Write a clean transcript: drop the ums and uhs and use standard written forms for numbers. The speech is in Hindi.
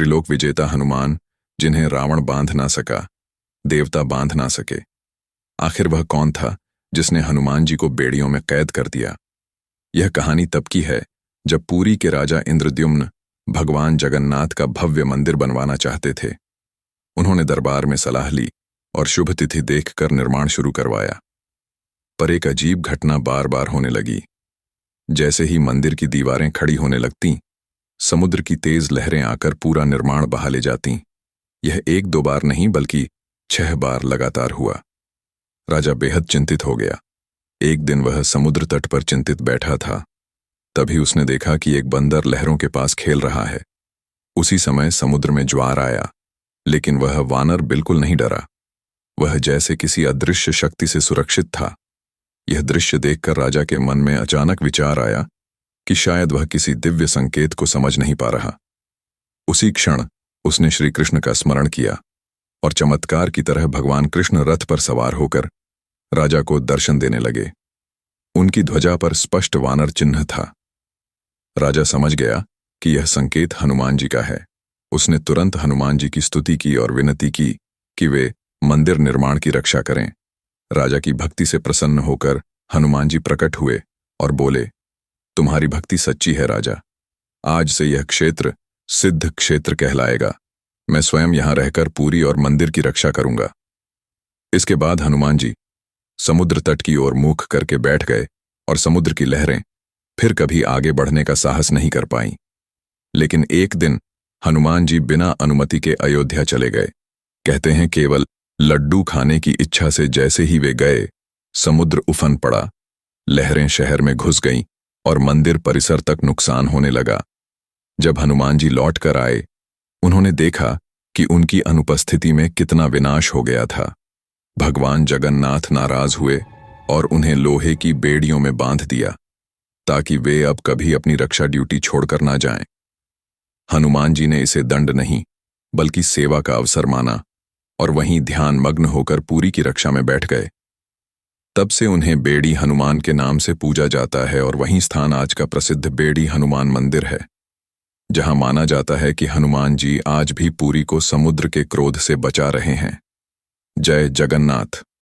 त्रिलोक विजेता हनुमान, जिन्हें रावण बांध ना सका, देवता बांध ना सके। आखिर वह कौन था जिसने हनुमान जी को बेड़ियों में कैद कर दिया? यह कहानी तब की है जब पुरी के राजा इंद्रद्युम्न भगवान जगन्नाथ का भव्य मंदिर बनवाना चाहते थे। उन्होंने दरबार में सलाह ली और शुभ तिथि देखकर निर्माण शुरू करवाया। पर एक अजीब घटना बार बार होने लगी। जैसे ही मंदिर की दीवारें खड़ी होने लगतीं, समुद्र की तेज लहरें आकर पूरा निर्माण बहा ले जातीं। यह एक दो बार नहीं बल्कि 6 बार लगातार हुआ। राजा बेहद चिंतित हो गया। एक दिन वह समुद्र तट पर चिंतित बैठा था, तभी उसने देखा कि एक बंदर लहरों के पास खेल रहा है। उसी समय समुद्र में ज्वार आया, लेकिन वह वानर बिल्कुल नहीं डरा। वह जैसे किसी अदृश्य शक्ति से सुरक्षित था। यह दृश्य देखकर राजा के मन में अचानक विचार आया कि शायद वह किसी दिव्य संकेत को समझ नहीं पा रहा। उसी क्षण उसने श्री कृष्ण का स्मरण किया और चमत्कार की तरह भगवान कृष्ण रथ पर सवार होकर राजा को दर्शन देने लगे। उनकी ध्वजा पर स्पष्ट वानर चिन्ह था। राजा समझ गया कि यह संकेत हनुमान जी का है। उसने तुरंत हनुमान जी की स्तुति की और विनती की कि वे मंदिर निर्माण की रक्षा करें। राजा की भक्ति से प्रसन्न होकर हनुमान जी प्रकट हुए और बोले, तुम्हारी भक्ति सच्ची है राजा। आज से यह क्षेत्र सिद्ध क्षेत्र कहलाएगा। मैं स्वयं यहां रहकर पुरी और मंदिर की रक्षा करूंगा। इसके बाद हनुमान जी समुद्र तट की ओर मुख करके बैठ गए और समुद्र की लहरें फिर कभी आगे बढ़ने का साहस नहीं कर पाईं। लेकिन एक दिन हनुमान जी बिना अनुमति के अयोध्या चले गए। कहते हैं केवल लड्डू खाने की इच्छा से जैसे ही वे गए, समुद्र उफन पड़ा, लहरें शहर में घुस गईं और मंदिर परिसर तक नुकसान होने लगा। जब हनुमान जी लौट कर आए, उन्होंने देखा कि उनकी अनुपस्थिति में कितना विनाश हो गया था। भगवान जगन्नाथ नाराज हुए और उन्हें लोहे की बेड़ियों में बांध दिया ताकि वे अब कभी अपनी रक्षा ड्यूटी छोड़कर ना जाएं। हनुमान जी ने इसे दंड नहीं बल्कि सेवा का अवसर माना और वहीं ध्यान मग्न होकर पुरी की रक्षा में बैठ गए। तब से उन्हें बेड़ी हनुमान के नाम से पूजा जाता है और वहीं स्थान आज का प्रसिद्ध बेड़ी हनुमान मंदिर है, जहां माना जाता है कि हनुमान जी आज भी पुरी को समुद्र के क्रोध से बचा रहे हैं। जय जगन्नाथ।